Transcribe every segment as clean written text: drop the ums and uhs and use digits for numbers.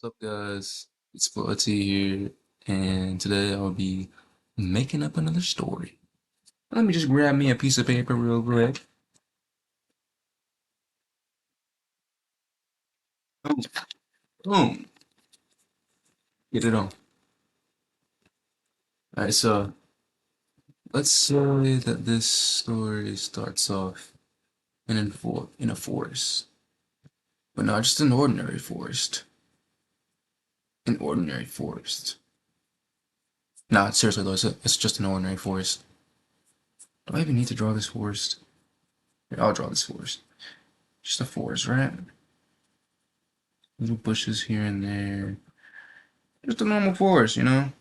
What's up, guys? It's Fluty here, and today I'll be making up another story. Let me just grab me a piece of paper real quick. Boom, boom. Get it on. Alright, so let's say that this story starts off in a forest, but not just an ordinary forest. An ordinary forest. Nah, seriously though, it's just an ordinary forest. Do I even need to draw this forest? Here, I'll draw this forest. Just a forest, right? Little bushes here and there. Just a normal forest, you know?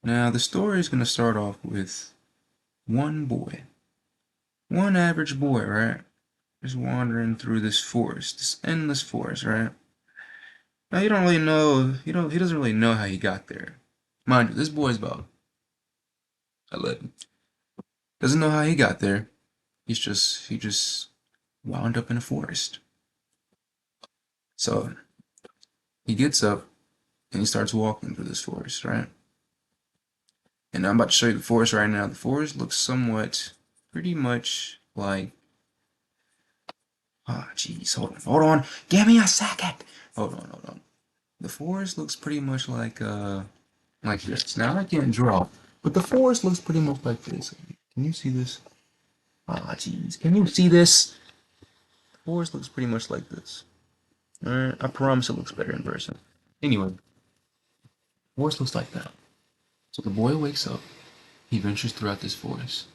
Now, the story is going to start off with one boy. One average boy, right? Just wandering through this forest, this endless forest, right? Now, you don't really know, he doesn't really know how he got there. Mind you, this boy's about 11. Doesn't know how he got there. He just wound up in a forest. So, he gets up and he starts walking through this forest, right? And I'm about to show you the forest right now. The forest looks somewhat, pretty much like, ah, jeez, hold on, give me a second. Hold on. The forest looks pretty much like this. Now I can't draw, but the forest looks pretty much like this. Can you see this? Ah, jeez, can you see this? The forest looks pretty much like this. Alright, I promise it looks better in person. Anyway, the forest looks like that. So the boy wakes up, he ventures throughout this forest,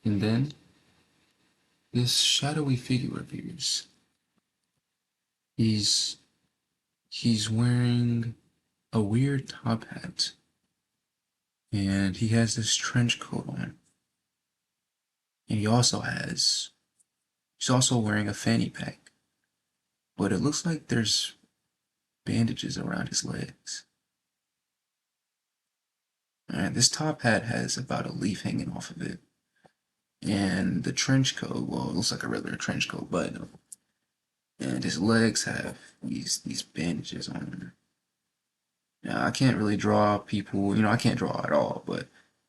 and then this shadowy figure appears. He's he's wearing a weird top hat, and he has this trench coat on. And he's also wearing a fanny pack, but it looks like there's bandages around his legs. And this top hat has about a leaf hanging off of it. And the trench coat, well, it looks like a regular trench coat, but and his legs have these bandages on them. Now, I can't really draw people, I can't draw at all, but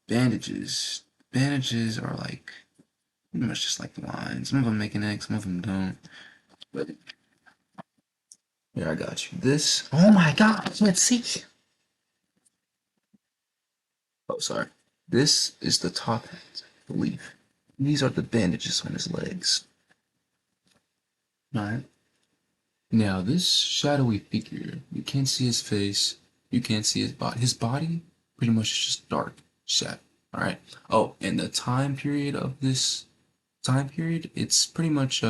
bandages are like pretty much just like lines. Some of them make an X, some of them don't. But yeah, I got you. This, oh my God, let's see. Oh, sorry. This is the top hat, I believe. These are the bandages on his legs. Alright. Now, this shadowy figure, you can't see his face, you can't see his body. His body pretty much is just dark shadow. Alright. Oh, and the time period of this time period, it's pretty much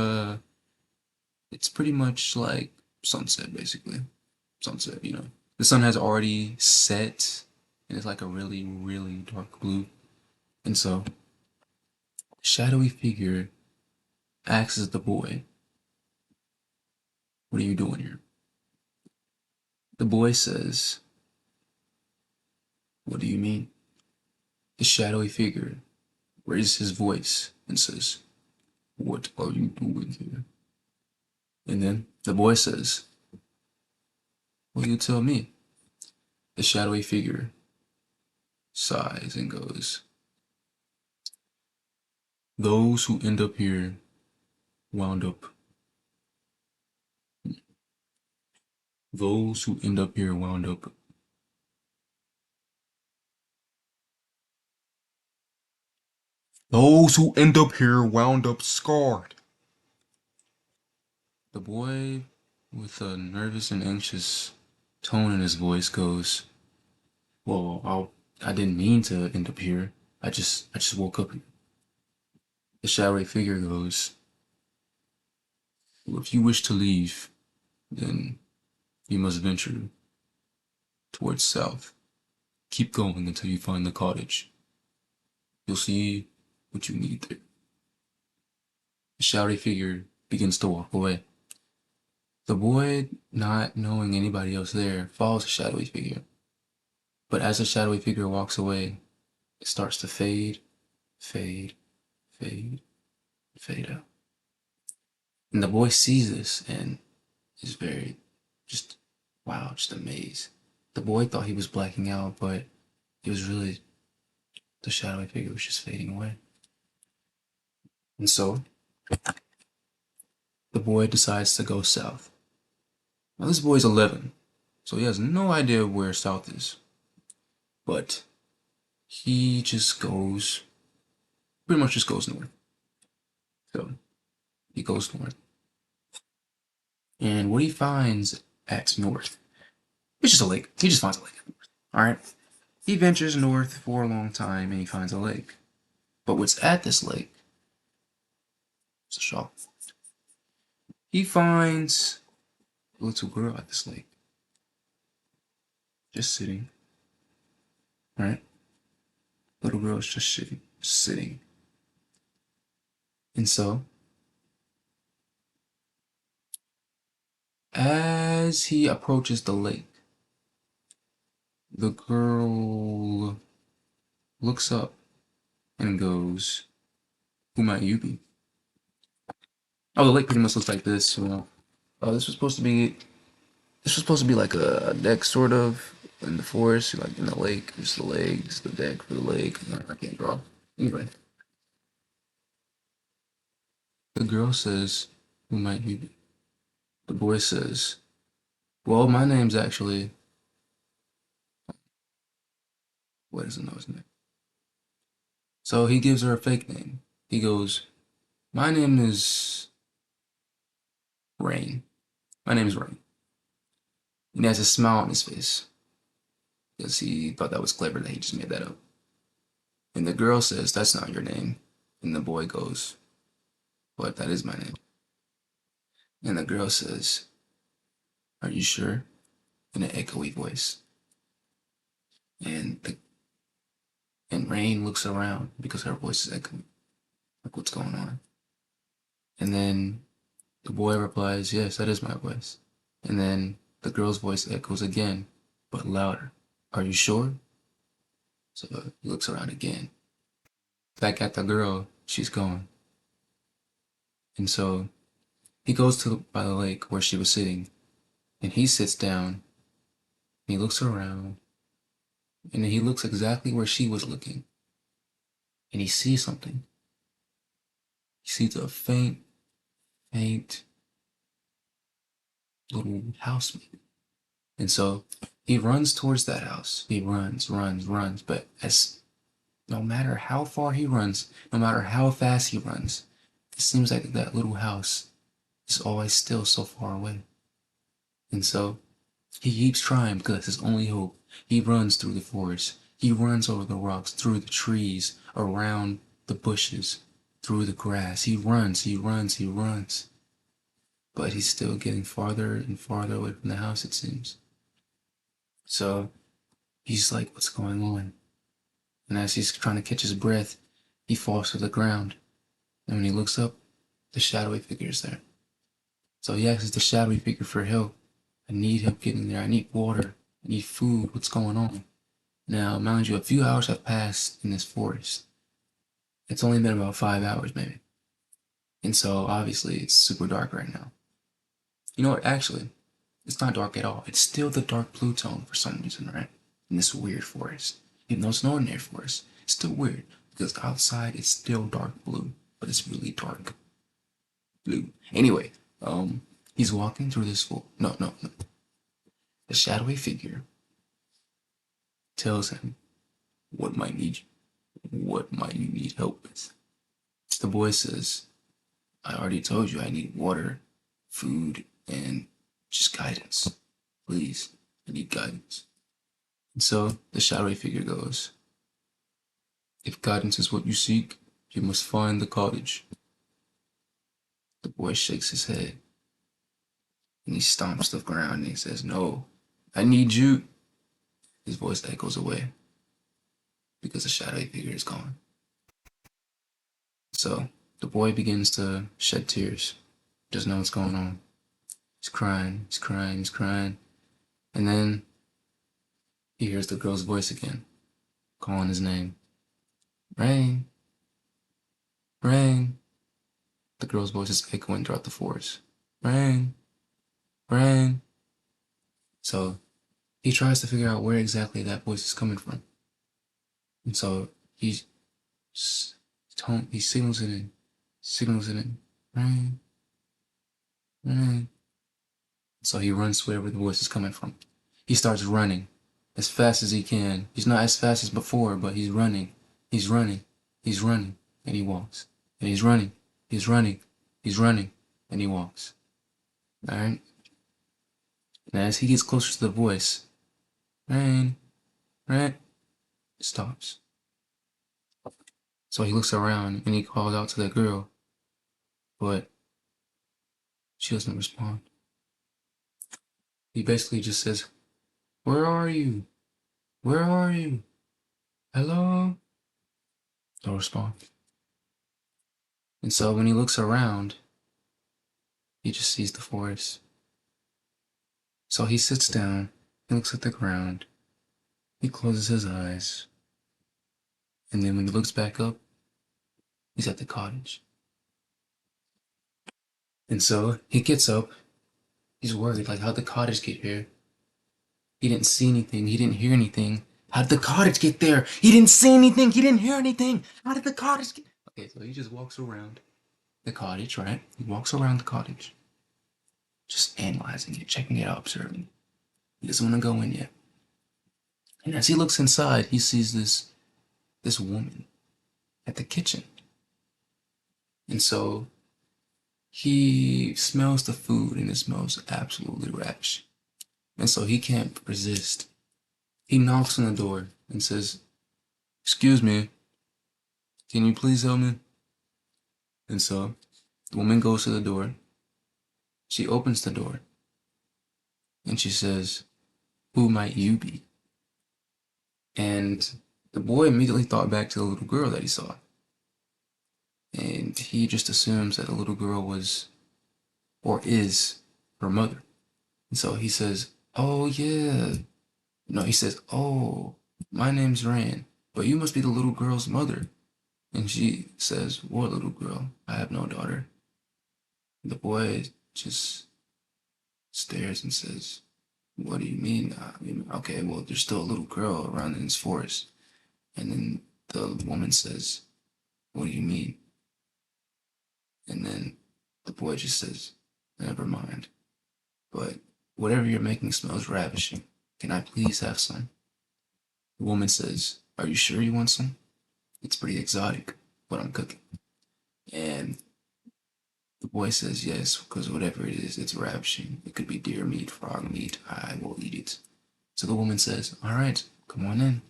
like sunset basically. Sunset, you know. The sun has already set and it's like a really, really dark blue. And so the shadowy figure asks the boy, "What are you doing here?" The boy says, "What do you mean?" The shadowy figure raises his voice and says, "What are you doing here?" And then the boy says, "Well, you tell me." The shadowy figure sighs and goes, "Those who end up here wound up. Those who end up here wound up. Those who end up here wound up scarred." The boy, with a nervous and anxious tone in his voice, goes, I didn't mean to end up here. I just woke up here." The shadowy figure goes, "Well, if you wish to leave, then you must venture towards south. Keep going until you find the cottage. You'll see what you need there." The shadowy figure begins to walk away. The boy, not knowing anybody else there, follows the shadowy figure. But as the shadowy figure walks away, it starts to fade, fade, fade, fade out. And the boy sees this and is very just, wow, out, just amazed. The boy thought he was blacking out, but it was really the shadowy figure was just fading away. And so the boy decides to go south. Now this boy's 11, so he has no idea where south is. But he just goes, pretty much just goes north. So he goes north. And what he finds at north, it's just a lake. He just finds a lake at north. Alright? He ventures north for a long time and he finds a lake. But what's at this lake? It's a shock. He finds a little girl at this lake. Just sitting. Right? Little girl is just sitting. And so, as he approaches the lake, the girl looks up and goes, "Who might you be?" Oh, the lake pretty much looks like this. This was supposed to be like a deck, sort of, in the forest, like in the lake. It's the lake, it's the deck for the lake. I can't draw. Anyway, the girl says, "Who might you be?" The boy says, "Well, my name's actually." What doesn't know his name? So he gives her a fake name. He goes, "My name is Rain. My name is Rain." And he has a smile on his face because he thought that was clever that he just made that up. And the girl says, "That's not your name." And the boy goes, "But that is my name." And the girl says, "Are you sure?" In an echoey voice. And Rain looks around because her voice is echoing. Like, what's going on? And then the boy replies, "Yes, that is my voice." And then the girl's voice echoes again, but louder. "Are you sure?" So he looks around again. Back at the girl, she's gone. And so he goes to by the lake where she was sitting, and he sits down, and he looks around, and he looks exactly where she was looking, and he sees something. He sees a faint little house, maybe. And so he runs towards that house. He runs, but no matter how far he runs, no matter how fast he runs, it seems like that little house is always still so far away. And so he keeps trying because it's his only hope. He runs through the forest. He runs over the rocks, through the trees, around the bushes, through the grass. He runs. But he's still getting farther and farther away from the house, it seems. So he's like, what's going on? And as he's trying to catch his breath, he falls to the ground. And when he looks up, the shadowy figure is there. So he asks the shadowy figure for help. "I need help getting there. I need water. I need food. What's going on?" Now, mind you, a few hours have passed in this forest. It's only been about 5 hours, maybe. And so, obviously, it's super dark right now. You know what? Actually, it's not dark at all. It's still the dark blue tone for some reason, right? In this weird forest. Even though it's an ordinary forest, it's still weird because outside it's still dark blue, but it's really dark blue. Anyway, he's walking through this no. The shadowy figure tells him what might you need help with. The boy says, "I already told you I need water, food, and just guidance. Please, I need guidance." And so the shadowy figure goes, "If guidance is what you seek, you must find the cottage." The boy shakes his head and he stomps the ground and he says, "No, I need you." His voice echoes away because the shadowy figure is gone. So the boy begins to shed tears, doesn't know what's going on. He's crying. And then he hears the girl's voice again, calling his name. "Rain, Rain." The girl's voice is echoing throughout the forest. "Rain, Rain." So he tries to figure out where exactly that voice is coming from. And so he he signals it in, Rain, rain. So he runs to wherever the voice is coming from. He starts running as fast as he can. He's not as fast as before, but he's running. He's running. He's running. And he walks. And he's running. He's running. He's running. And he walks. Alright? And as he gets closer to the voice, Rain, Rain, it stops. So he looks around and he calls out to the girl, but she doesn't respond. He basically just says, "Where are you? Where are you? Hello?" No response. And so when he looks around, he just sees the forest. So he sits down, he looks at the ground, he closes his eyes, and then when he looks back up, he's at the cottage. And so he gets up, he's worried, like, how'd the cottage get here? He didn't see anything, he didn't hear anything. How did the cottage get there? He didn't see anything, he didn't hear anything. How did the cottage get... Okay, so he just walks around the cottage, right? He walks around the cottage, just analyzing it, checking it out, observing. He doesn't want to go in yet. And as he looks inside, he sees this woman at the kitchen. And so he smells the food and it smells absolutely ravishing. And so he can't resist. He knocks on the door and says, "Excuse me, can you please help me?" And so the woman goes to the door. She opens the door and she says, "Who might you be?" And the boy immediately thought back to the little girl that he saw. And he just assumes that the little girl was or is her mother. And so he says, "Oh, yeah." No, he says, "Oh, my name's Rand, but you must be the little girl's mother." And she says, "What little girl? I have no daughter." The boy just stares and says, "What do you mean? Okay, well, there's still a little girl around in this forest." And then the woman says, "What do you mean?" And then the boy just says, "Never mind. But whatever you're making smells ravishing. Can I please have some?" The woman says, "Are you sure you want some? It's pretty exotic, what I'm cooking." And the boy says, "Yes, because whatever it is, it's ravishing. It could be deer meat, frog meat. I will eat it." So the woman says, "All right, come on in."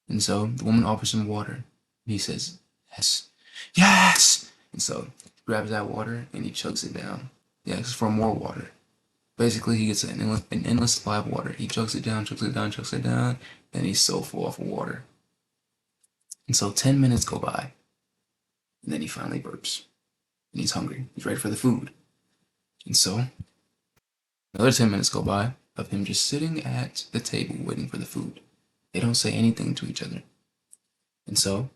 And so the woman offers him water. He says, "Yes, yes." And so he grabs that water and he chugs it down. He asks for more water. Basically, he gets an endless supply of water. He chugs it down, chugs it down, chugs it down, and he's so full of water. And so 10 minutes go by, and then he finally burps. And he's hungry. He's ready for the food. And so another 10 minutes go by of him just sitting at the table waiting for the food. They don't say anything to each other. And so,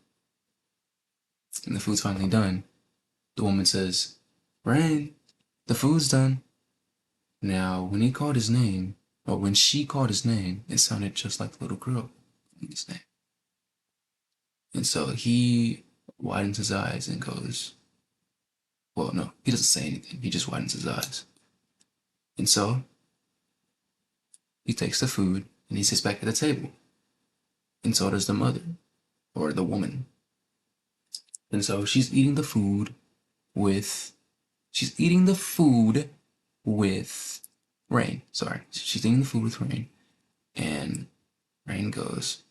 when the food's finally done, the woman says, "Rain, the food's done." Now, when he called his name, or when she called his name, it sounded just like the little girl calling his name. And so he widens his eyes and goes, well, no, he doesn't say anything. He just widens his eyes. And so he takes the food and he sits back at the table. And so does the mother, or the woman. And so she's eating the food with Rain. Sorry. She's eating the food with Rain. And Rain goes,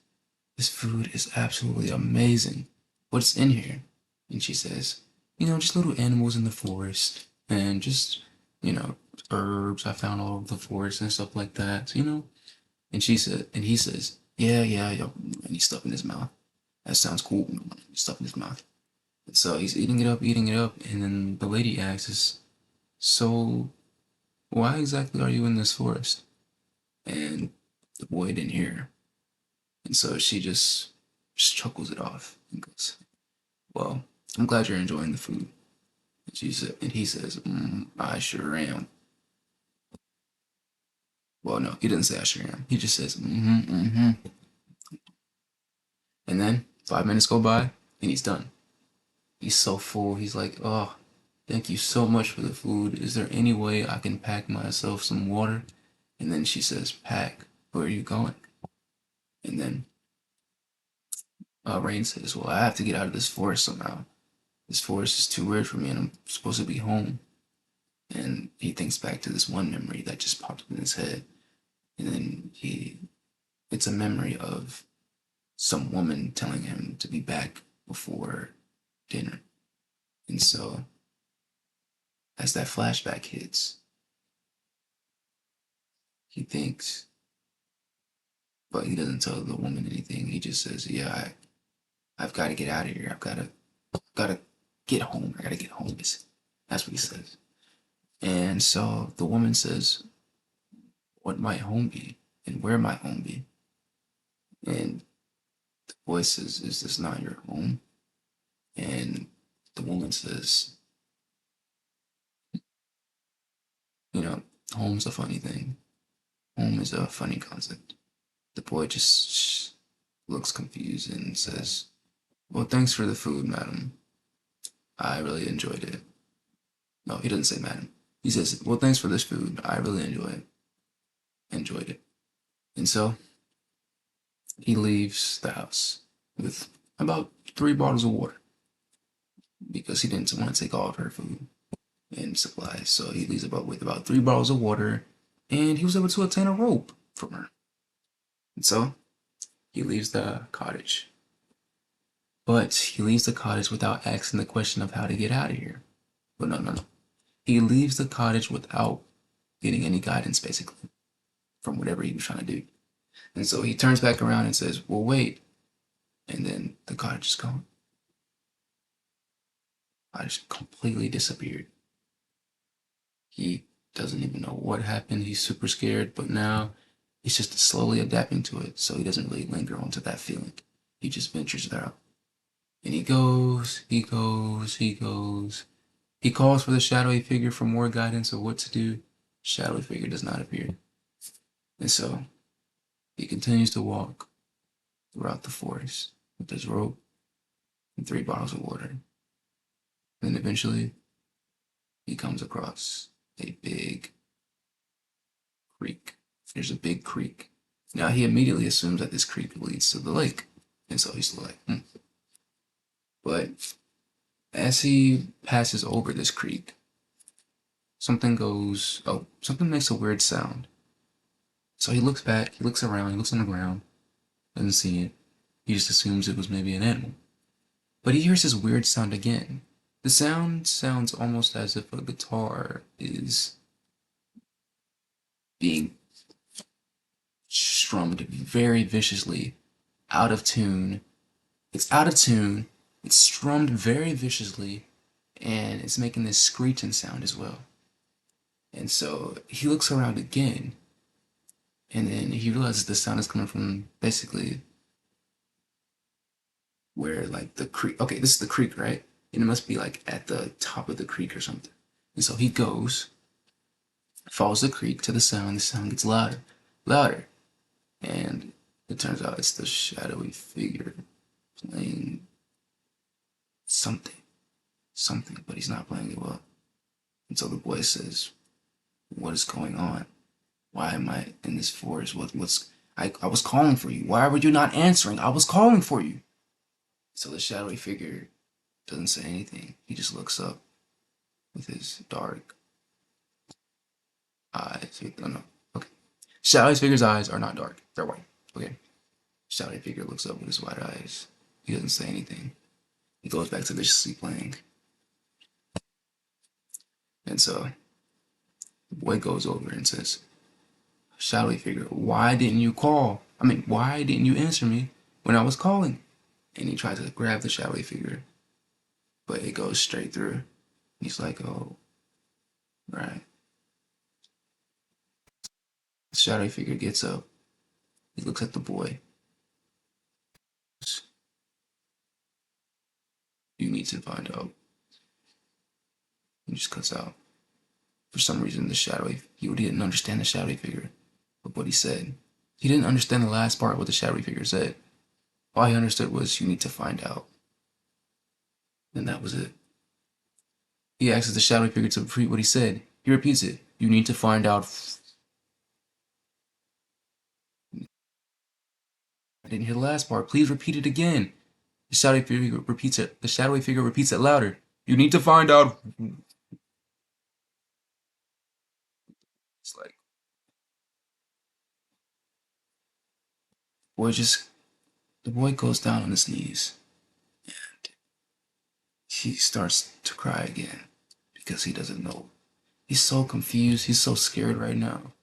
"This food is absolutely amazing. What's in here?" And she says, "Just little animals in the forest and just, you know, herbs I found all over the forest and stuff like that, And he says, "Yeah, yeah, yeah." And he's stuffing his mouth. That sounds cool. He's stuffing his mouth. And so he's eating it up. And then the lady asks, "So why exactly are you in this forest?" And the boy didn't hear her. And so she just chuckles it off and goes, "Well, I'm glad you're enjoying the food." And he says, "I sure am." Well, no, he doesn't say I sure am. He just says, mm-hmm, mm-hmm. And then 5 minutes go by and he's done. He's so full. He's like, oh, thank you so much for the food. Is there any way I can pack myself some water? And then she says, pack. Where are you going? And then Rain says, well, I have to get out of this forest somehow. This forest is too weird for me and I'm supposed to be home. And he thinks back to this one memory that just popped up in his head. And then it's a memory of some woman telling him to be back before dinner. And so, as that flashback hits, he thinks, but he doesn't tell the woman anything. He just says, "Yeah, I've got to get out of here. Got to get home. I got to get home." That's what he says. And so the woman says, "What might home be? And where might home be?" And the boy says, "Is this not your home?" And the woman says, "You know, home's a funny thing. Home is a funny concept." The boy just looks confused and says, "Well, thanks for the food, madam. I really enjoyed it." No, he doesn't say madam. He says, "Well, thanks for this food. I really enjoyed it." And so he leaves the house with about 3 bottles of water because he didn't want to take all of her food and supplies. So he leaves with about 3 bottles of water, and he was able to obtain a rope from her. And so he leaves the cottage. But he leaves the cottage without asking the question of how to get out of here. But no, no, no. He leaves the cottage without getting any guidance, basically, from whatever he was trying to do. And so he turns back around and says, well, wait. And then the cottage is gone. The cottage completely disappeared. He doesn't even know what happened. He's super scared, but now he's just slowly adapting to it. So he doesn't really linger onto that feeling. He just ventures out. And he goes, he goes, he goes. He calls for the shadowy figure for more guidance of what to do. Shadowy figure does not appear. And so he continues to walk throughout the forest with his rope and 3 bottles of water. Then eventually he comes across a big creek. There's a big creek. Now he immediately assumes that this creek leads to the lake. And so he's like, But as he passes over this creek, something makes a weird sound. So he looks back, he looks around, he looks on the ground, doesn't see it. He just assumes it was maybe an animal. But he hears this weird sound again. The sound sounds almost as if a guitar is being strummed very viciously, out of tune. It's out of tune, it's strummed very viciously, and it's making this screeching sound as well. And so he looks around again, and then he realizes the sound is coming from basically where like the creek. Okay, this is the creek, right? And it must be like at the top of the creek or something. And so he goes, follows the creek to the sound. The sound gets louder, louder, and it turns out it's the shadowy figure playing something, but he's not playing it well. And so the boy says, "What is going on? Why am I in this forest? I was calling for you. Why were you not answering? I was calling for you." So the shadowy figure doesn't say anything. He just looks up with his dark eyes. Oh, no. Okay. Shadowy figure's eyes are not dark. They're white. Okay. Shadowy figure looks up with his white eyes. He doesn't say anything. He goes back to viciously playing. And so the boy goes over and says, "Shadowy figure, why didn't you call? Why didn't you answer me when I was calling?" And he tries to grab the shadowy figure, but it goes straight through. He's like, "Oh, right." The shadowy figure gets up. He looks at the boy. "You need to find out." He just cuts out. For some reason, he didn't understand the shadowy figure, what he said. He didn't understand the last part what the shadowy figure said. All he understood was, "You need to find out." And that was it. He asks the shadowy figure to repeat what he said. He repeats it. "You need to find out." I didn't hear the last part. Please repeat it again. The shadowy figure repeats it. The shadowy figure repeats it louder. "You need to find out." It's like, boy, just the boy goes down on his knees. He starts to cry again because he doesn't know. He's so confused. He's so scared right now.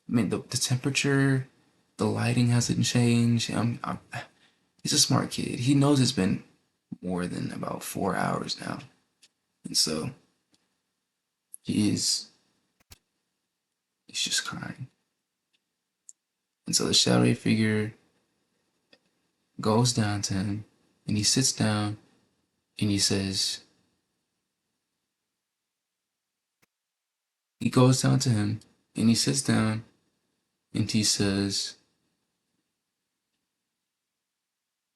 I mean, the temperature, the lighting hasn't changed. He's a smart kid. He knows it's been more than about 4 hours now. And so he's just crying. And so the shadowy figure goes down to him and he sits down and he goes down to him and he sits down and he says,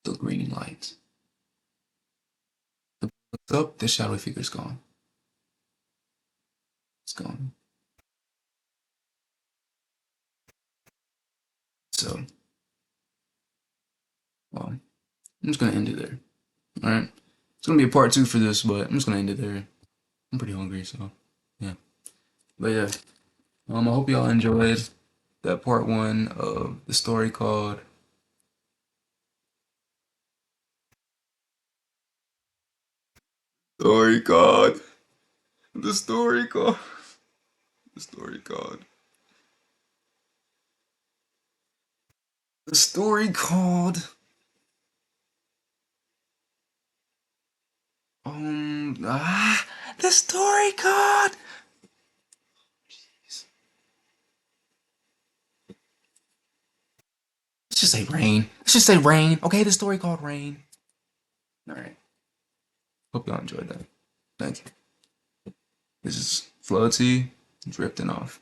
"The green light." The looks up, the shadowy figure's gone. It's gone. So, well, I'm just gonna end it there. Alright? It's gonna be a part two for this, but I'm just gonna end it there. I'm pretty hungry, so yeah. But yeah, I hope y'all enjoyed that part one of the story called Story called the story called the story called the story called the story called let's just say Rain. Let's just say Rain. Okay, the story called Rain. Alright. Hope y'all enjoyed that. Thank you. This is Floaty drifting off.